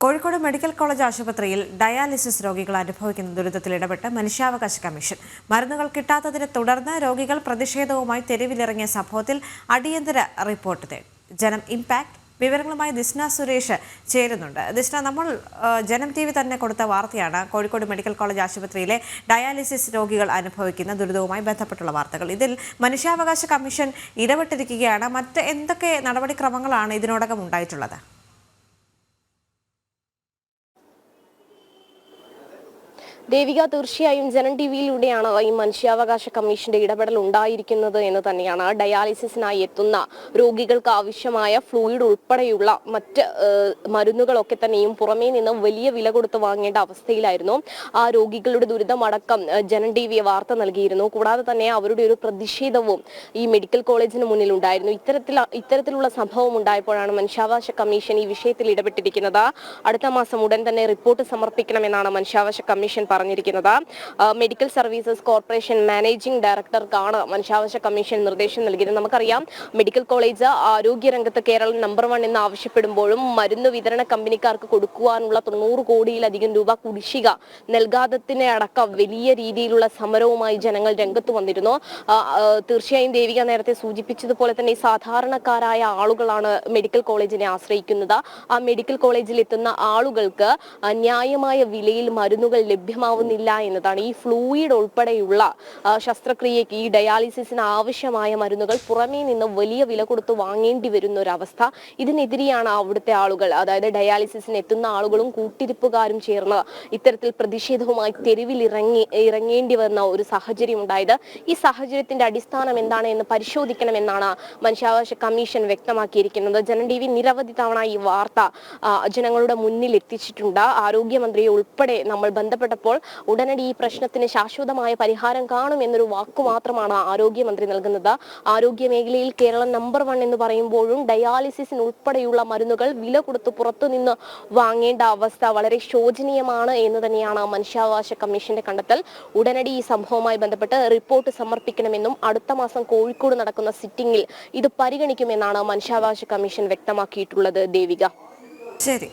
Kozhikode medical college ആശുപത്രിയിൽ dialysis രോഗികൾ അനുഭവിക്കുന്ന ദുരിതത്തിൽ ഇടപെട്ട് മനുഷ്യാവകാശ കമ്മീഷൻ. മരുന്നുകൾ കിട്ടാത്തതിനെ തുടർന്ന് രോഗികൾ പ്രതിഷേധവുമായി തെരുവിലിറങ്ങിയ സംഭവത്തിൽ അടിയന്തര റിപ്പോർട്ട് തേടി. ജനം ഇംപാക്ട് വിവരങ്ങളുമായി ദിസ്ന സുരേഷ് ചേരുന്നുണ്ട്. ദിസ്ന, നമ്മൾ ജനം TV തന്നെ കൊടുത്ത വാർത്തയാണ് കോഴിക്കോട് മെഡിക്കൽ കോളേജ് ആശുപത്രിയിലെ ഡയാലിസിസ് രോഗികൾ അനുഭവിക്കുന്ന ദുരിതവുമായി ബന്ധപ്പെട്ടുള്ള വാർത്തകൾ. ഇതിൽ മനുഷ്യാവകാശ കമ്മീഷൻ ഇടപെട്ടിരിക്കുകയാണ്. മറ്റ് എന്തൊക്കെ നടപടിക്രമങ്ങളാണ് ഇതിനോടകം ഉണ്ടായിട്ടുള്ളത്? ദേവിക, തീർച്ചയായും ജനം ടിവിയിലൂടെയാണ് ഈ മനുഷ്യാവകാശ കമ്മീഷന്റെ ഇടപെടൽ ഉണ്ടായിരിക്കുന്നത് എന്ന് തന്നെയാണ്. ഡയാലിസിസിനായി എത്തുന്ന രോഗികൾക്ക് ആവശ്യമായ ഫ്ലൂയിഡ് ഉൾപ്പെടെയുള്ള മറ്റ് മരുന്നുകളൊക്കെ തന്നെയും പുറമേ നിന്ന് വലിയ വില കൊടുത്ത് വാങ്ങേണ്ട അവസ്ഥയിലായിരുന്നു. ആ രോഗികളുടെ ദുരിതമടക്കം ജനം ടിവിയെ വാർത്ത നൽകിയിരുന്നു. കൂടാതെ തന്നെ അവരുടെ ഒരു പ്രതിഷേധവും ഈ മെഡിക്കൽ കോളേജിന് മുന്നിലുണ്ടായിരുന്നു. ഇത്തരത്തിലുള്ള സംഭവം ഉണ്ടായപ്പോഴാണ് മനുഷ്യാവകാശ കമ്മീഷൻ ഈ വിഷയത്തിൽ ഇടപെട്ടിരിക്കുന്നത്. അടുത്ത മാസം ഉടൻ തന്നെ റിപ്പോർട്ട് സമർപ്പിക്കണമെന്നാണ് മനുഷ്യാവകാശ കമ്മീഷൻ പറഞ്ഞിരിക്കുന്നത്. മെഡിക്കൽ സർവീസസ് കോർപ്പറേഷൻ മാനേജിംഗ് ഡയറക്ടർക്കാണ് മനുഷ്യാവകാശ കമ്മീഷൻ നിർദ്ദേശം നൽകിയത്. നമുക്കറിയാം, മെഡിക്കൽ കോളേജ് ആരോഗ്യരംഗത്ത് കേരളം നമ്പർ 1 എന്ന് ആവശ്യപ്പെടുമ്പോഴും മരുന്ന് വിതരണ കമ്പനിക്കാർക്ക് കൊടുക്കുവാനുള്ള 90 കോടിയിലധികം രൂപ കുടിശ്ശിക നൽകാത്തതിനെ അടക്കം വലിയ രീതിയിലുള്ള സമരവുമായി ജനങ്ങൾ രംഗത്ത് വന്നിരുന്നു. തീർച്ചയായും ദേവിക നേരത്തെ സൂചിപ്പിച്ചതുപോലെ തന്നെ സാധാരണക്കാരായ ആളുകളാണ് മെഡിക്കൽ കോളേജിനെ ആശ്രയിക്കുന്നത്. ആ മെഡിക്കൽ കോളേജിൽ എത്തുന്ന ആളുകൾക്ക് ന്യായമായ വിലയിൽ മരുന്നുകൾ ലഭ്യമാവുന്നില്ല എന്നതാണ്. ഈ ഫ്ലൂയിഡ് ഉൾപ്പെടെയുള്ള ശസ്ത്രക്രിയയ്ക്ക്, ഈ ഡയാലിസിസിന് ആവശ്യമായ മരുന്നുകൾ പുറമേ നിന്ന് വലിയ വില കൊടുത്ത് വാങ്ങേണ്ടി വരുന്ന ഒരു അവസ്ഥ. ഇതിനെതിരെയാണ് അവിടുത്തെ ആളുകൾ, അതായത് ഡയാലിസിസിന് എത്തുന്ന ആളുകളും കൂട്ടിരിപ്പുകാരും ചേർന്ന് ഇത്തരത്തിൽ പ്രതിഷേധവുമായി ഇറങ്ങേണ്ടി വന്ന ഒരു സാഹചര്യം ഉണ്ടായത്. ഈ സാഹചര്യത്തിന്റെ അടിസ്ഥാനം എന്താണ് എന്ന് പരിശോധിക്കണമെന്നാണ് മനുഷ്യാവകാശ കമ്മീഷൻ വ്യക്തമാക്കിയിരിക്കുന്നത്. ജനം TV നിരവധി തവണ ഈ വാർത്ത ജനങ്ങളുടെ മുന്നിൽ എത്തിച്ചിട്ടുണ്ട്. ആരോഗ്യമന്ത്രിയെ ഉൾപ്പെടെ നമ്മൾ ബന്ധപ്പെട്ടപ്പോൾ ഉടനടി ഈ പ്രശ്നത്തിന് ശാശ്വതമായ പരിഹാരം കാണുമെന്നൊരു വാക്കു മാത്രമാണ് ആരോഗ്യമന്ത്രി നൽകുന്നത്. ആരോഗ്യ മേഖലയിൽ കേരളം നമ്പർ 1 എന്ന് പറയുമ്പോഴും ഡയാലിസിസിന് ഉൾപ്പെടെയുള്ള മരുന്നുകൾ വില കൊടുത്ത് പുറത്തുനിന്ന് വാങ്ങേണ്ട അവസ്ഥ വളരെ ശോചനീയമാണ് എന്ന് തന്നെയാണ് മനുഷ്യാവകാശ കമ്മീഷന്റെ കണ്ടെത്തൽ. ഉടനടി ഈ സംഭവവുമായി ബന്ധപ്പെട്ട് റിപ്പോർട്ട് സമർപ്പിക്കണമെന്നും അടുത്ത മാസം കോഴിക്കോട് നടക്കുന്ന സിറ്റിംഗിൽ ഇത് പരിഗണിക്കുമെന്നാണ് മനുഷ്യാവകാശ കമ്മീഷൻ വ്യക്തമാക്കിയിട്ടുള്ളത്. ദേവിക. ശരി.